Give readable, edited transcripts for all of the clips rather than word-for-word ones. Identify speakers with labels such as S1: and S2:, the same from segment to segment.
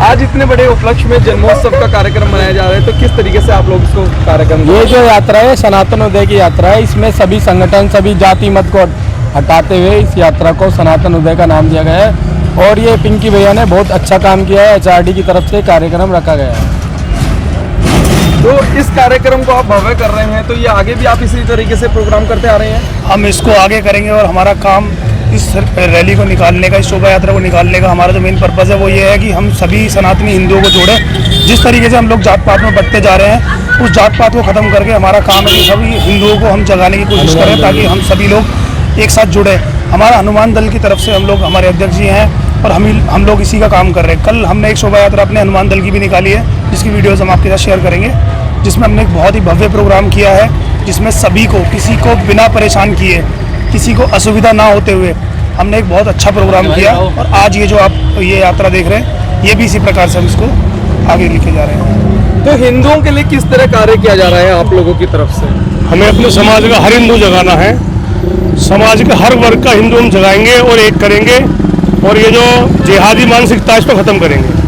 S1: आज इतने बड़े उपलक्ष्य में जन्मोत्सव का कार्यक्रम मनाया जा रहा है, तो किस तरीके से आप लोग इसको कार्यक्रम?
S2: ये जो यात्रा है सनातन उदय की यात्रा है। इसमें सभी संगठन, सभी जाति मत को हटाते हुए इस यात्रा को सनातन उदय का नाम दिया गया है। और ये पिंकी भैया ने बहुत अच्छा काम किया है। HRD की तरफ से कार्यक्रम रखा गया है।
S1: तो इस कार्यक्रम को आप भव्य कर रहे हैं, तो ये आगे भी आप इसी तरीके से प्रोग्राम करते आ रहे हैं?
S3: हम इसको आगे करेंगे और हमारा काम इस रैली को निकालने का, इस शोभा यात्रा को निकालने का हमारा जो मेन पर्पज़ है वो ये है कि हम सभी सनातनी हिंदुओं को जोड़ें। जिस तरीके से हम लोग जात पात में बढ़ते जा रहे हैं, उस जात पात को ख़त्म करके हमारा काम है कि सभी हिंदुओं को हम जगाने की कोशिश करें ताकि हम सभी लोग एक साथ जुड़े। हमारा हनुमान दल की तरफ से हम लोग, हमारे अध्यक्ष जी हैं और हम लोग इसी का काम कर रहे हैं। कल हमने एक शोभा यात्रा अपने हनुमान दल की भी निकाली है, जिसकी वीडियोज़ हम आपके साथ शेयर करेंगे, जिसमें हमने एक बहुत ही भव्य प्रोग्राम किया है, जिसमें सभी को, किसी को बिना परेशान किए, किसी को असुविधा ना होते हुए हमने एक बहुत अच्छा प्रोग्राम किया। और आज ये जो आप ये यात्रा देख रहे हैं, ये भी इसी प्रकार से हम इसको आगे लेके जा रहे हैं।
S1: तो हिंदुओं के लिए किस तरह कार्य किया जा रहा है आप लोगों की तरफ से?
S4: हमें अपने समाज का हर हिंदू जगाना है। समाज के हर वर्ग का हिंदू हम जगाएंगे और एक करेंगे, और ये जो जिहादी मानसिकता है इसको ख़त्म करेंगे।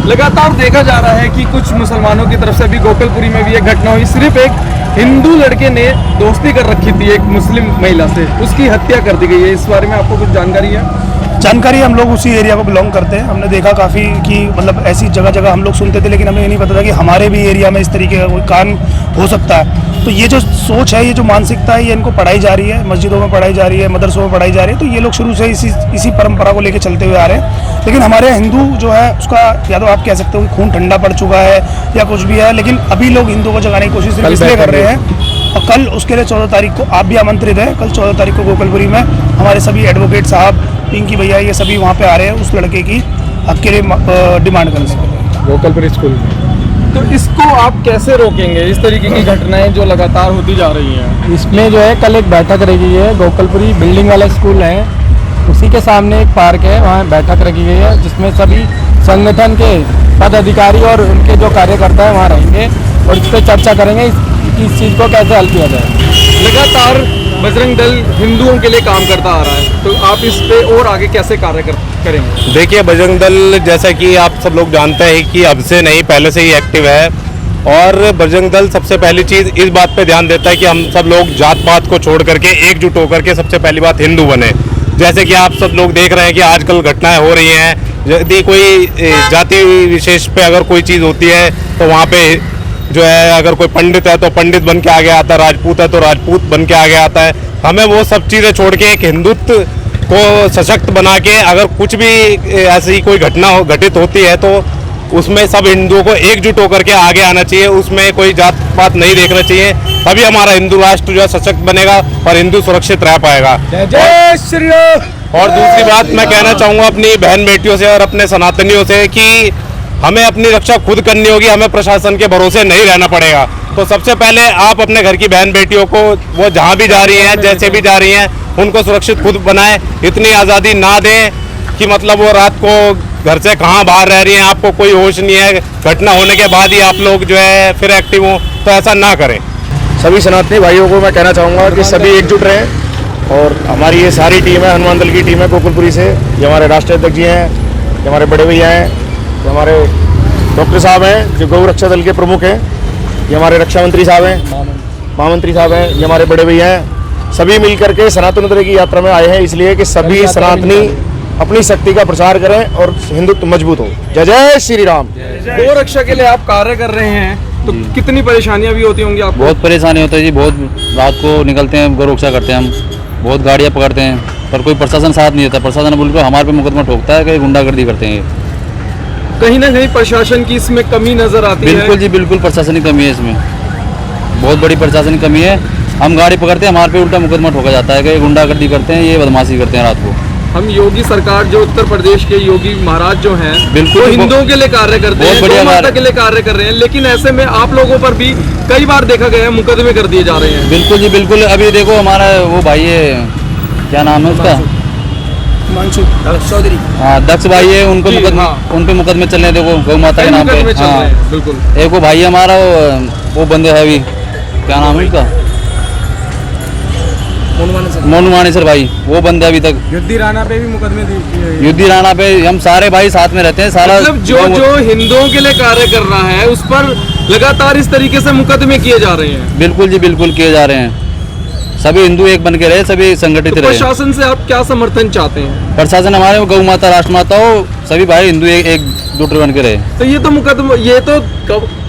S1: लगातार देखा जा रहा है कि कुछ मुसलमानों की तरफ से अभी गोकलपुरी में भी एक घटना हुई। सिर्फ एक हिंदू लड़के ने दोस्ती कर रखी थी एक मुस्लिम महिला से, उसकी हत्या कर दी गई है। इस बारे में आपको कुछ जानकारी है?
S3: जानकारी, हम लोग उसी एरिया को बिलोंग करते हैं। हमने देखा काफ़ी कि मतलब ऐसी जगह जगह हम लोग सुनते थे, लेकिन हमें ये नहीं पता था कि हमारे भी एरिया में इस तरीके का कोई कांड हो सकता है। तो ये जो सोच है, ये जो मानसिकता है, ये इनको पढ़ाई जा रही है, मस्जिदों में पढ़ाई जा रही है, मदरसों में पढ़ाई जा रही है। तो ये लोग शुरू से इसी परंपरा को लेकर चलते हुए आ रहे हैं। लेकिन हमारे हिंदू जो है उसका, या तो आप कह सकते हो खून ठंडा पड़ चुका है या कुछ भी है, लेकिन अभी लोग हिंदुओं को जगाने की कोशिश इसलिए कर रहे हैं। और कल उसके लिए 14 तारीख को आप भी आमंत्रित हैं। कल 14 तारीख को गोकलपुरी में हमारे सभी एडवोकेट साहब, पिंकी भैया, ये सभी वहाँ पे आ रहे हैं उस लड़के की हक के लिए डिमांड करने से
S1: गोकलपुरी स्कूल में। तो इसको आप कैसे रोकेंगे, इस तरीके की घटनाएं जो लगातार होती जा रही हैं?
S2: इसमें जो है कल एक बैठक रखी गई है। गोकलपुरी बिल्डिंग वाला स्कूल है, उसी के सामने एक पार्क है, वहाँ बैठक रखी गई है, जिसमें सभी संगठन के पदाधिकारी और उनके जो कार्यकर्ता है वहाँ रहेंगे और इस पर चर्चा करेंगे कि इस चीज़ को कैसे हल किया जाए।
S1: लगातार बजरंग दल हिंदुओं के लिए काम करता आ रहा है, तो आप इस पे और आगे कैसे कार्य करेंगे?
S5: देखिए, बजरंग दल जैसा कि आप सब लोग जानते हैं कि अब से नहीं, पहले से ही एक्टिव है। और बजरंग दल सबसे पहली चीज़ इस बात पे ध्यान देता है कि हम सब लोग जात पात को छोड़ करके एकजुट होकर के सबसे पहली बात हिंदू बने। जैसे कि आप सब लोग देख रहे हैं कि आजकल घटनाएं हो रही हैं, यदि कोई जाति विशेष पे अगर कोई चीज़ होती है तो वहाँ पे जो है, अगर कोई पंडित है तो पंडित बन के आगे आता है, राजपूत है तो राजपूत बन के आगे आता है। हमें वो सब चीज़ें छोड़ के एक हिंदुत्व को सशक्त बना के, अगर कुछ भी ऐसी कोई घटना घटित होती है तो उसमें सब हिंदुओं को एकजुट होकर के आगे आना चाहिए। उसमें कोई जात पात नहीं देखना चाहिए, तभी हमारा हिंदू राष्ट्र जो है सशक्त बनेगा और हिंदू सुरक्षित रह पाएगा।
S1: जय श्री राम।
S5: और दूसरी बात मैं कहना चाहूँगा अपनी बहन बेटियों से और अपने सनातनियों से कि हमें अपनी रक्षा खुद करनी होगी, हमें प्रशासन के भरोसे नहीं रहना पड़ेगा। तो सबसे पहले आप अपने घर की बहन बेटियों को, वो जहाँ भी जा रही हैं, जैसे भी जा रही हैं, उनको सुरक्षित खुद बनाएं। इतनी आज़ादी ना दें कि मतलब वो रात को घर से कहाँ बाहर रह रही हैं, आपको कोई होश नहीं है, घटना होने के बाद ही आप लोग जो है फिर एक्टिव हों, तो ऐसा ना करें।
S6: सभी सनातनी भाइयों को मैं कहना चाहूँगा कि सभी एकजुट रहें। और हमारी ये सारी टीम है, हनुमान दल की टीम है गोकुलपुरी से। ये हमारे राष्ट्रीय अध्यक्ष जी हैं, ये हमारे बड़े भैया हैं, ये हमारे डॉक्टर साहब हैं जो गौ रक्षा दल के प्रमुख हैं, ये हमारे रक्षा मंत्री साहब हैं, महामंत्री साहब हैं, ये हमारे बड़े भैया हैं। सभी मिल करके सनातन उदय की यात्रा में आए हैं, इसलिए कि सभी सनातनी अपनी शक्ति का प्रचार करें और हिंदुत्व मजबूत हो। जय जय श्री राम।
S1: गौ रक्षा के लिए आप कार्य कर रहे हैं, तो कितनी परेशानियां भी होती होंगी आपको?
S7: बहुत परेशानी होती है जी, बहुत रात को निकलते हैं, गौ रक्षा करते हैं हम, बहुत गाड़ियाँ पकड़ते हैं, पर कोई प्रशासन साथ नहीं देता। प्रशासन बिल्कुल हमारे पे मुकदमा ठोकता है कि गुंडागर्दी करते हैं।
S1: कहीं ना कहीं प्रशासन की इसमें कमी नजर आती है।
S7: बिल्कुल जी, बिल्कुल प्रशासन की कमी है इसमें, बहुत बड़ी प्रशासन की कमी है। हम गाड़ी पकड़ते हैं, हमारे पे उल्टा मुकदमा ठोका जाता है कि गुंडागर्दी करते हैं, ये बदमाशी करते हैं रात को।
S1: हम योगी सरकार जो उत्तर प्रदेश के योगी महाराज जो हैं,
S7: बिल्कुल
S1: वो हिंदुओं के लिए कार्य करते हैं, गौ माता के लिए कार्य कर रहे हैं, लेकिन ऐसे में आप लोगों पर भी कई बार देखा गया है मुकदमे कर दिए जा रहे हैं।
S7: बिल्कुल जी, बिल्कुल। अभी देखो हमारा वो भाई है, क्या नाम है उसका,
S3: चौधरी,
S7: हाँ दक्ष भाई है, उनके मुकदमे चल रहे हैं। देखो गौ माता के नाम पे, हाँ
S1: बिल्कुल।
S7: एक वो भाई है हमारा, वो बंदे है अभी, क्या नाम है उसका, मोनू मानेसर भाई, वो बंद है अभी तक।
S2: युद्धि राणा पे भी मुकदमे दिए।
S7: युद्धि राणा पे हम सारे भाई साथ में रहते हैं। सारा
S1: मतलब जो हिंदुओं के लिए कार्य कर रहा है उस पर लगातार इस तरीके से मुकदमे किए जा रहे हैं।
S7: बिल्कुल जी बिल्कुल किए जा रहे हैं। सभी हिंदू एक बन के रहे, सभी संगठित रहे।
S1: प्रशासन से आप क्या समर्थन चाहते हैं?
S7: प्रशासन हमारे गौ माता राष्ट्र माता हो, सभी भाई हिंदू एकजुट बन के रहे।
S1: तो ये तो मुकदमा, ये तो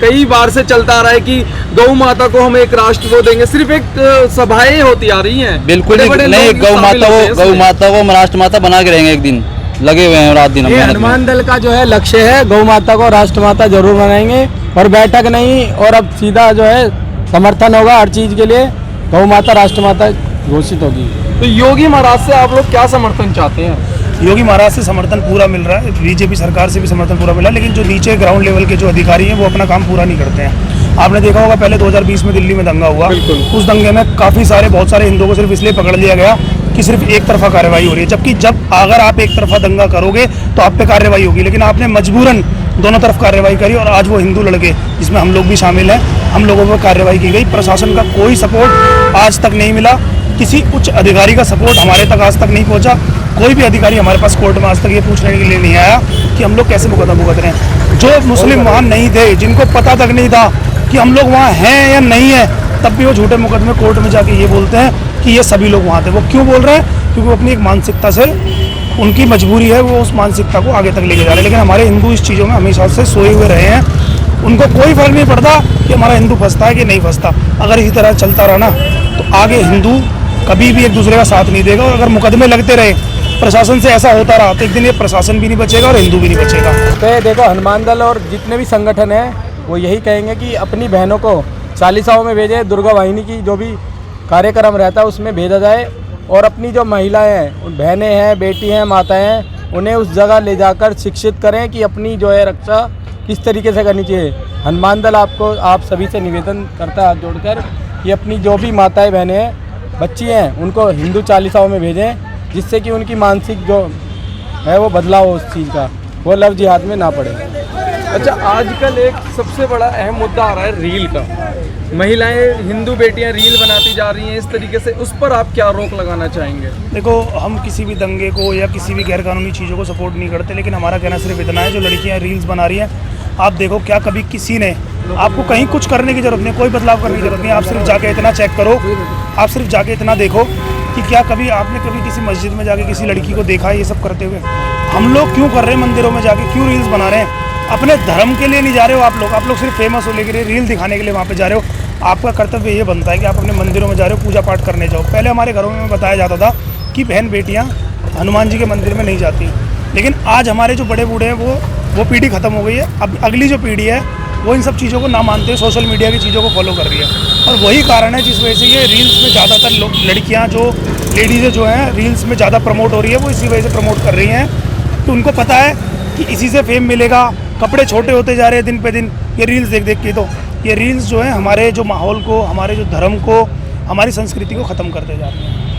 S1: कई बार से चलता आ रहा है कि गौ माता को हम एक राष्ट्र को देंगे, सिर्फ एक सभाएं होती आ रही हैं।
S7: बिल्कुल नहीं, गौ माता को हम राष्ट्र माता बना के रहेंगे। एक दिन लगे हुए हैं, रात दिन।
S2: ये हनुमान दल का जो है लक्ष्य है, गौ माता को राष्ट्र माता जरूर बनाएंगे। और बैठक नहीं, और अब सीधा जो है समर्थन होगा हर चीज के लिए, गौ माता राष्ट्र माता घोषित होगी।
S1: तो योगी महाराज से आप लोग क्या समर्थन चाहते हैं?
S3: योगी महाराज से समर्थन पूरा मिल रहा है, बीजेपी सरकार से भी समर्थन पूरा मिला है, लेकिन जो नीचे ग्राउंड लेवल के जो अधिकारी हैं वो अपना काम पूरा नहीं करते हैं। आपने देखा होगा पहले 2020 में दिल्ली में दंगा हुआ, उस दंगे में बहुत सारे हिंदुओं को सिर्फ इसलिए पकड़ लिया गया कि सिर्फ एक तरफा कार्रवाई हो रही है, जबकि अगर आप एक तरफा दंगा करोगे तो आप पे कार्रवाई होगी, लेकिन आपने मजबूरन दोनों तरफ कार्रवाई करी और आज वो हिंदू लड़के, जिसमें हम लोग भी शामिल हैं, हम लोगों पर कार्रवाई की गई। प्रशासन का कोई सपोर्ट आज तक नहीं मिला, किसी उच्च अधिकारी का सपोर्ट हमारे तक आज तक नहीं पहुंचा। कोई भी अधिकारी हमारे पास कोर्ट में आज तक ये पूछने के लिए नहीं आया कि हम लोग कैसे मुकदमा भुगत रहे हैं। जो मुस्लिम वहाँ नहीं थे, जिनको पता तक नहीं था कि हम लोग वहाँ हैं या नहीं है, तब भी वो झूठे मुकदमे कोर्ट में जाके ये बोलते हैं कि ये सभी लोग वहाँ थे। वो क्यों बोल रहे हैं? क्योंकि वो अपनी एक मानसिकता से, उनकी मजबूरी है, वो उस मानसिकता को आगे तक लेके जा रहे हैं। लेकिन हमारे हिंदू इस चीज़ों में हमेशा से सोए हुए रहे हैं, उनको कोई फर्क नहीं पड़ता कि हमारा हिंदू फंसता है कि नहीं फंसता। अगर इसी तरह चलता रहा ना तो आगे हिंदू कभी भी एक दूसरे का साथ नहीं देगा, और अगर मुकदमे लगते रहे प्रशासन से ऐसा होता रहा तो एक दिन ये प्रशासन भी नहीं बचेगा और हिंदू भी नहीं बचेगा।
S2: तो देखो, हनुमान दल और जितने भी संगठन हैं वो यही कहेंगे कि अपनी बहनों को चालीसाओं में भेजे, दुर्गा वाहिनी की जो भी कार्यक्रम रहता है उसमें भेजा जाए, और अपनी जो महिलाएं हैं, बहनें हैं, बेटी हैं, माताएं हैं, उन्हें उस जगह ले जाकर शिक्षित करें कि अपनी जो है रक्षा किस तरीके से करनी चाहिए। हनुमान दल आप सभी से निवेदन करता है हाथ जोड़कर कि अपनी जो भी माताएं, बहनें हैं, बच्ची हैं, उनको हिंदू चालीसाओं में भेजें, जिससे कि उनकी मानसिक जो है वो बदलाव हो उस चीज़ का, वो लव जिहाद में ना पड़े।
S1: अच्छा, आजकल एक सबसे बड़ा अहम मुद्दा आ रहा है रील का। महिलाएं, हिंदू बेटियां रील बनाती जा रही हैं इस तरीके से, उस पर आप क्या रोक लगाना चाहेंगे?
S3: देखो, हम किसी भी दंगे को या किसी भी गैरकानूनी चीज़ों को सपोर्ट नहीं करते, लेकिन हमारा कहना सिर्फ इतना है, जो लड़कियां रील्स बना रही हैं, आप देखो क्या कभी किसी ने आपको कहीं कुछ करने की ज़रूरत नहीं, कोई बदलाव करने की ज़रूरत नहीं। आप सिर्फ जाके इतना चेक करो, आप सिर्फ जाके इतना देखो कि क्या कभी आपने किसी मस्जिद में जाके किसी लड़की को देखा है ये सब करते हुए? हम लोग क्यों कर रहे हैं मंदिरों में जाके, क्यों रील्स बना रहे हैं? अपने धर्म के लिए नहीं जा रहे हो आप लोग सिर्फ फेमस होने के लिए, रील दिखाने के लिए वहाँ पे जा रहे हो। आपका कर्तव्य ये बनता है कि आप अपने मंदिरों में जा रहे हो, पूजा पाठ करने जाओ। पहले हमारे घरों में बताया जाता था कि बहन बेटियाँ हनुमान जी के मंदिर में नहीं जाती, लेकिन आज हमारे जो बड़े बूढ़े हैं वो पीढ़ी खत्म हो गई है। अब अगली जो पीढ़ी है वो इन सब चीज़ों को ना मानते हैं, सोशल मीडिया की चीज़ों को फॉलो कर रही है, और वही कारण है जिस वजह से ये रील्स में ज़्यादातर लड़कियाँ, जो लेडीज़ें जो हैं रील्स में ज़्यादा प्रमोट हो रही है, वो इसी वजह से प्रमोट कर रही हैं कि उनको पता है कि इसी से फेम मिलेगा। कपड़े छोटे होते जा रहे हैं दिन पे दिन, ये रील्स देख देख के। तो ये रील्स जो है हमारे जो माहौल को, हमारे जो धर्म को, हमारी संस्कृति को ख़त्म करते जा रहे हैं।